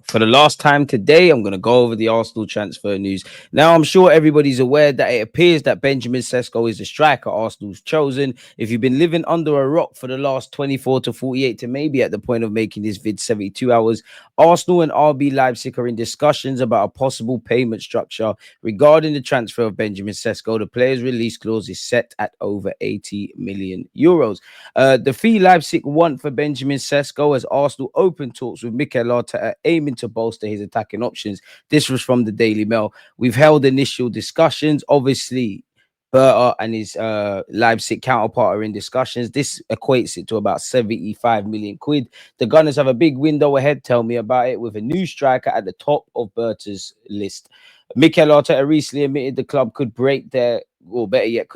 For the last time today, I'm going to go over the Arsenal transfer news. Now, I'm sure everybody's aware that it appears that Benjamin Šeško is the striker Arsenal's chosen. If you've been living under a rock for the last 24 to 48 to maybe at the point of making this vid 72 hours, Arsenal and RB Leipzig are in discussions about a possible payment structure regarding the transfer of Benjamin Šeško. The player's release clause is set at over 80 million euros. The fee Leipzig want for Benjamin Šeško as Arsenal open talks with Mikel Arteta aiming to bolster his attacking options. This was from the Daily Mail. We've held initial discussions. Obviously, Berta and his Leipzig counterpart are in discussions. This equates it to about 75 million quid. The Gunners have a big window ahead. Tell me about it, with a new striker at the top of Berta's list. Mikel Arteta recently admitted the club could break their, or better yet,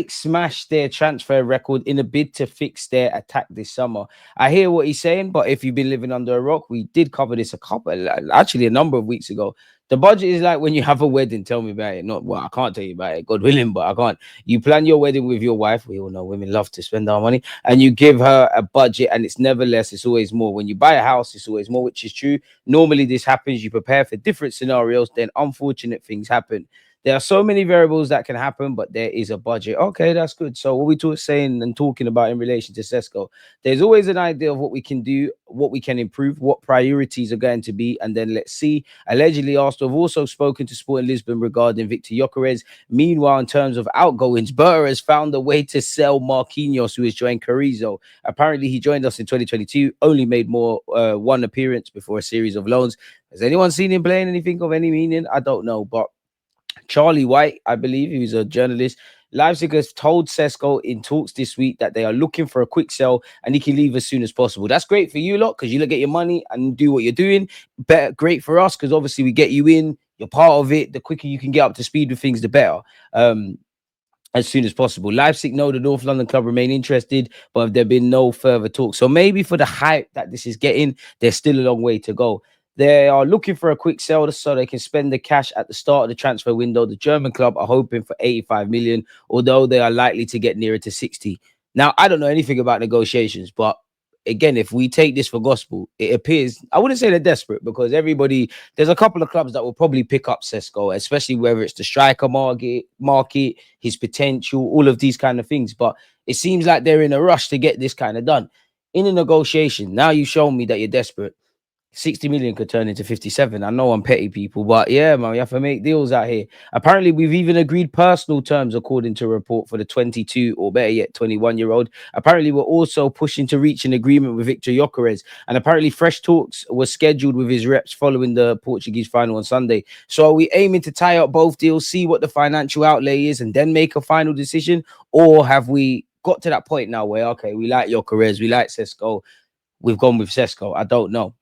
smash their transfer record in a bid to fix their attack this summer. I hear what he's saying, but if you've been living under a rock, we did cover this a number of weeks ago. The budget is like when you have a wedding. Tell me about it. Not well, I can't tell you about it, God willing, but I can't. You plan your wedding with your wife. We all know women love to spend our money, and you give her a budget, and it's never less, it's always more. When you buy a house, it's always more, which is true. Normally, this happens. You prepare for different scenarios, then unfortunate things happen. There are so many variables that can happen, but there is a budget. Okay, that's good. So what we saying and talking about in relation to Šeško, there's always an idea of what we can do, what we can improve, what priorities are going to be, and then let's see. Allegedly, Arsenal have also spoken to Sporting Lisbon regarding Victor Gyökeres. Meanwhile, in terms of outgoings, Berta has found a way to sell Marquinhos, who has joined Carrizo. Apparently, he joined us in 2022, only made one appearance before a series of loans. Has anyone seen him playing anything of any meaning? I don't know, but Charlie White, I believe, who's a journalist, Leipzig has told Šeško in talks this week that they are looking for a quick sell and he can leave as soon as possible. That's great for you lot because you get your money and do what you're doing. Better, great for us because obviously we get you in, you're part of it. The quicker you can get up to speed with things, the better. As soon as possible. Leipzig know the North London club remain interested, but there have been no further talks. So maybe for the hype that this is getting, there's still a long way to go. They are looking for a quick sell so they can spend the cash at the start of the transfer window. The German club are hoping for 85 million, although they are likely to get nearer to 60. Now, I don't know anything about negotiations, but again, if we take this for gospel, it appears, I wouldn't say they're desperate because there's a couple of clubs that will probably pick up Šeško, especially whether it's the striker market, his potential, all of these kind of things. But it seems like they're in a rush to get this kind of done. In a negotiation, now you've shown me that you're desperate. 60 million could turn into 57. I know I'm petty, people, but yeah, man, we have to make deals out here. Apparently, we've even agreed personal terms, according to a report, for the 22 or better yet, 21-year-old. Apparently, we're also pushing to reach an agreement with Victor Gyökeres. And apparently, fresh talks were scheduled with his reps following the Portuguese final on Sunday. So are we aiming to tie up both deals, see what the financial outlay is, and then make a final decision? Or have we got to that point now where, okay, we like Gyökeres, we like Šeško, we've gone with Šeško? I don't know.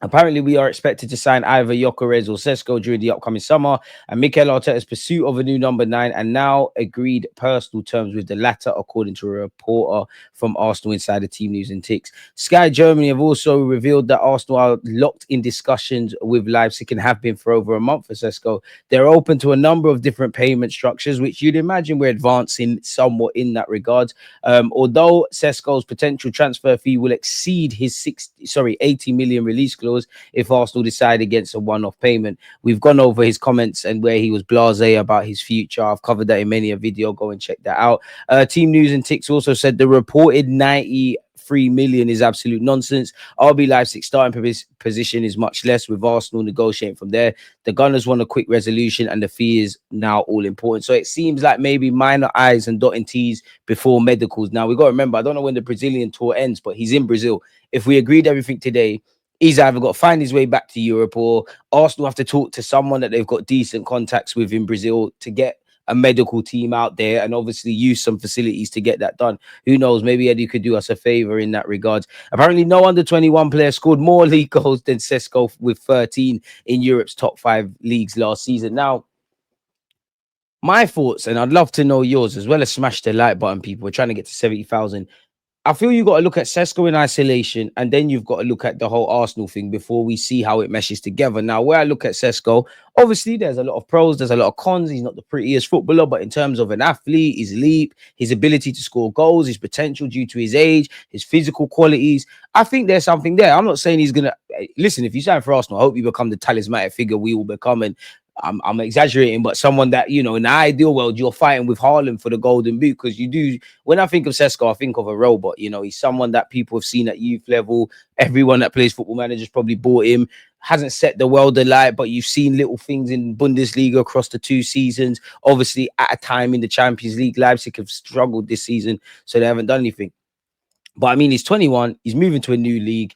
Apparently, we are expected to sign either Gyökeres or Šeško during the upcoming summer, and Mikel Arteta's pursuit of a new number 9 and now agreed personal terms with the latter, according to a reporter from Arsenal Insider Team News and Ticks. Sky Germany have also revealed that Arsenal are locked in discussions with Leipzig and have been for over a month for Šeško. They're open to a number of different payment structures, which you'd imagine we're advancing somewhat in that regard. Although Šeško's potential transfer fee will exceed his 80 million release clause if Arsenal decide against a one-off payment. We've gone over his comments and where he was blasé about his future. I've covered that in many a video. Go and check that out. Team News and Ticks also said the reported 93 million is absolute nonsense. RB Leipzig's starting position is much less, with Arsenal negotiating from there. The Gunners want a quick resolution and the fee is now all important. So it seems like maybe minor I's and dotting T's before medicals. Now, we got to remember, I don't know when the Brazilian tour ends, but he's in Brazil. If we agreed everything today, he's either got to find his way back to Europe or Arsenal have to talk to someone that they've got decent contacts with in Brazil to get a medical team out there and obviously use some facilities to get that done. Who knows? Maybe Eddie could do us a favor in that regard. Apparently, no under-21 player scored more league goals than Šeško with 13 in Europe's top 5 leagues last season. Now, my thoughts, and I'd love to know yours, as well as smash the like button, people. We're trying to get to 70,000. I feel you got to look at Sesko in isolation, and then you've got to look at the whole Arsenal thing before we see how it meshes together. Now, where I look at Sesko, obviously there's a lot of pros, there's a lot of cons. He's not the prettiest footballer, but in terms of an athlete, his leap, his ability to score goals, his potential due to his age, his physical qualities, I think there's something there. I'm not saying he's gonna listen. If you sign for Arsenal, I hope you become the talismanic figure we will become, and I'm exaggerating, but someone that, in the ideal world, you're fighting with Haaland for the golden boot, because you do. When I think of Sesko, I think of a robot. He's someone that people have seen at youth level. Everyone that plays Football Manager's probably bought him. Hasn't set the world alight, but you've seen little things in Bundesliga across the 2 seasons. Obviously, at a time in the Champions League, Leipzig have struggled this season, so they haven't done anything. But I mean, he's 21. He's moving to a new league,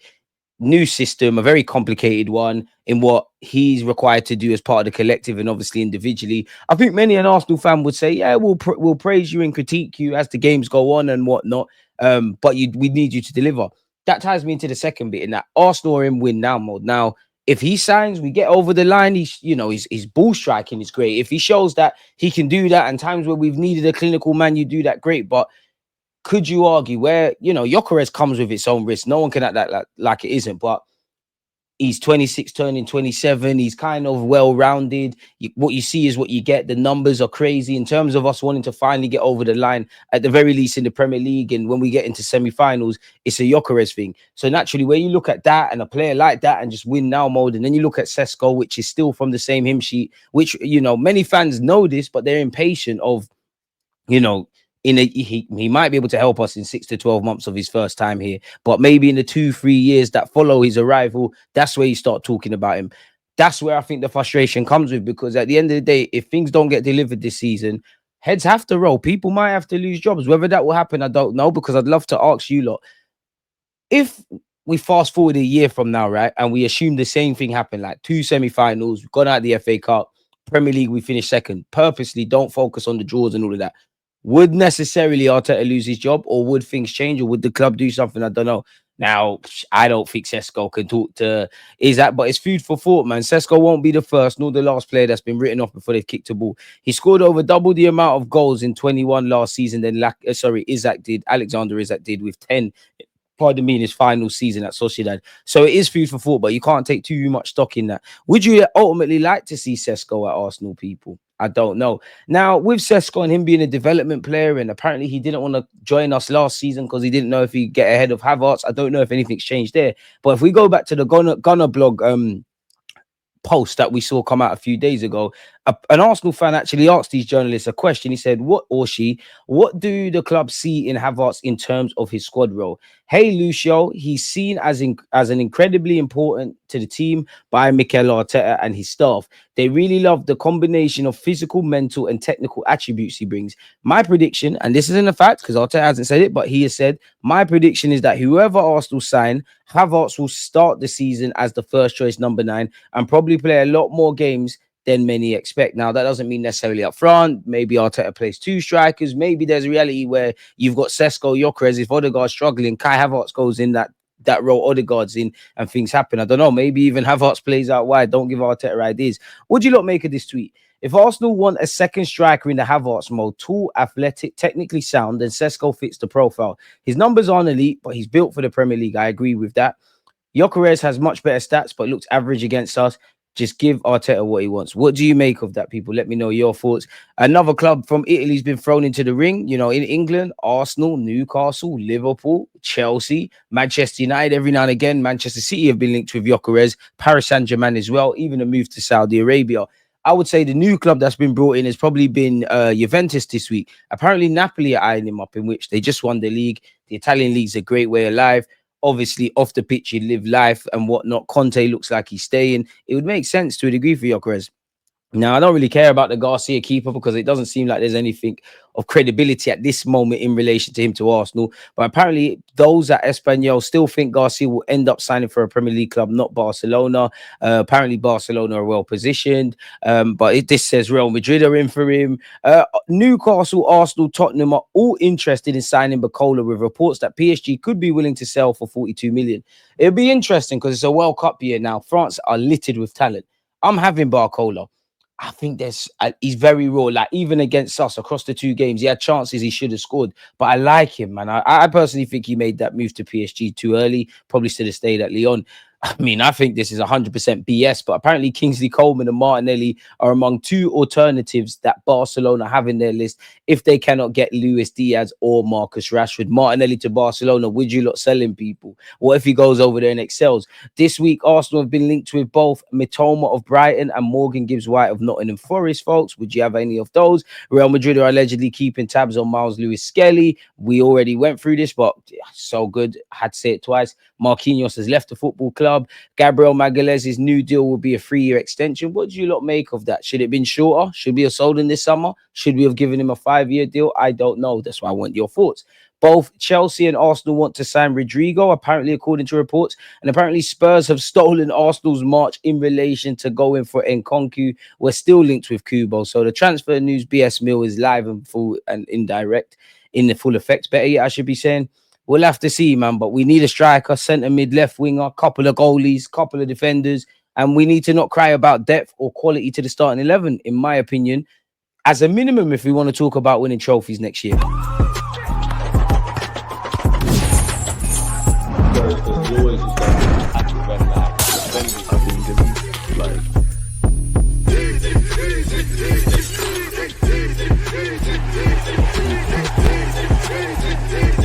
new system, a very complicated one in what he's required to do as part of the collective and obviously individually. I think many an Arsenal fan would say, yeah, we'll praise you and critique you as the games go on and whatnot, but we need you to deliver. That ties me into the second bit, in that Arsenal are in win now mode. Now, if he signs, we get over the line. His ball striking is great. If he shows that he can do that, and times where we've needed a clinical man, you do that, great. But could you argue where, Gyökeres comes with its own risk? No one can act like it isn't, but he's 26, turning 27. He's kind of well-rounded. What you see is what you get. The numbers are crazy in terms of us wanting to finally get over the line, at the very least in the Premier League. And when we get into semi-finals, it's a Gyökeres thing. So naturally, when you look at that and a player like that and just win now mode, and then you look at Šeško, which is still from the same hymn sheet, which, many fans know this, but they're impatient of, he might be able to help us in 6 to 12 months of his first time here, but maybe in the 2-3 years that follow his arrival, that's where you start talking about him. That's where I think the frustration comes with, because at the end of the day, if things don't get delivered this season, heads have to roll. People might have to lose jobs. Whether that will happen, I don't know, because I'd love to ask you lot, if we fast forward a year from now, right, and we assume the same thing happened, like 2 semi-finals, we've gone out the FA Cup, Premier League, we finished second, purposely don't focus on the draws and all of that, would necessarily Arteta lose his job, or would things change, or would the club do something? I don't know. Now, I don't think Šeško can talk to but it's food for thought, man. Šeško won't be the first nor the last player that's been written off before they've kicked a ball. He scored over double the amount of goals in 21 last season than Alexander Isak did, with 10, pardon me, in his final season at Sociedad. So it is food for thought, but you can't take too much stock in that. Would you ultimately like to see Šeško at Arsenal, people? I don't know. Now, with Šeško and him being a development player, and apparently he didn't want to join us last season because he didn't know if he'd get ahead of Havertz. I don't know if anything's changed there. But if we go back to the Gunner blog post that we saw come out a few days ago, an Arsenal fan actually asked these journalists a question. He said, what do the club see in Havertz in terms of his squad role? Hey, Lucio, he's seen as an incredibly important to the team by Mikel Arteta and his staff. They really love the combination of physical, mental, and technical attributes he brings. My prediction, and this isn't a fact because Arteta hasn't said it, but he has said, my prediction is that whoever Arsenal sign, Havertz will start the season as the first choice number 9 and probably play a lot more games than many expect. Now, that doesn't mean necessarily up front. Maybe Arteta plays 2 strikers. Maybe there's a reality where you've got Šeško, Gyökeres. If Odegaard's struggling, Kai Havertz goes in that role Odegaard's in, and things happen. I don't know. Maybe even Havertz plays out wide. Don't give Arteta ideas. What do you lot make of this tweet? If Arsenal want a second striker in the Havertz mode, tall, athletic, technically sound, then Šeško fits the profile. His numbers aren't elite, but he's built for the Premier League. I agree with that. Gyökeres has much better stats, but looks average against us. Just give Arteta what he wants. What do you make of that, people? Let me know your thoughts. Another club from Italy's been thrown into the ring. In England, Arsenal, Newcastle, Liverpool, Chelsea, Manchester United. Every now and again, Manchester City have been linked with Gyökeres, Paris Saint-Germain as well, even a move to Saudi Arabia. I would say the new club that's been brought in has probably been Juventus this week. Apparently, Napoli are eyeing him up, in which they just won the league. The Italian league's a great way of life. Obviously, off the pitch, you live life and whatnot. Conte looks like he's staying. It would make sense to a degree for Gyökeres. Now, I don't really care about the Garcia keeper because it doesn't seem like there's anything of credibility at this moment in relation to him to Arsenal. But apparently, those at Espanyol still think Garcia will end up signing for a Premier League club, not Barcelona. Apparently, Barcelona are well positioned. But this says Real Madrid are in for him. Newcastle, Arsenal, Tottenham are all interested in signing Barcola, with reports that PSG could be willing to sell for 42 million. It'll be interesting because it's a World Cup year now. France are littered with talent. I'm having Barcola. I think he's very raw. Like even against us across the two games, he had chances he should have scored. But I like him, man. I personally think he made that move to PSG too early. Probably should have stayed at Lyon. I mean, I think this is 100% BS, but apparently Kingsley Coleman and Martinelli are among two alternatives that Barcelona have in their list if they cannot get Luis Diaz or Marcus Rashford. Martinelli to Barcelona, would you lot selling people? What if he goes over there and excels? This week, Arsenal have been linked with both Mitoma of Brighton and Morgan Gibbs-White of Nottingham Forest, folks. Would you have any of those? Real Madrid are allegedly keeping tabs on Miles Lewis-Skelly. We already went through this, but so good. I had to say it twice. Marquinhos has left the football club. Gabriel Magalhaes' new deal will be a 3-year extension. What do you lot make of that? Should it have been shorter? Should we have sold him this summer? Should we have given him a 5-year deal? I don't know. That's why I want your thoughts. Both Chelsea and Arsenal want to sign Rodrigo, apparently, according to reports. And apparently Spurs have stolen Arsenal's march in relation to going for Nkunku. We're still linked with Kubo. So the transfer news BS mill is live and full and indirect in the full effect. Better yet, I should be saying. We'll have to see, man. But we need a striker, centre mid, left winger, couple of goalies, couple of defenders. And we need to not cry about depth or quality to the starting 11, in my opinion, as a minimum, if we want to talk about winning trophies next year. Always just like, I think, like,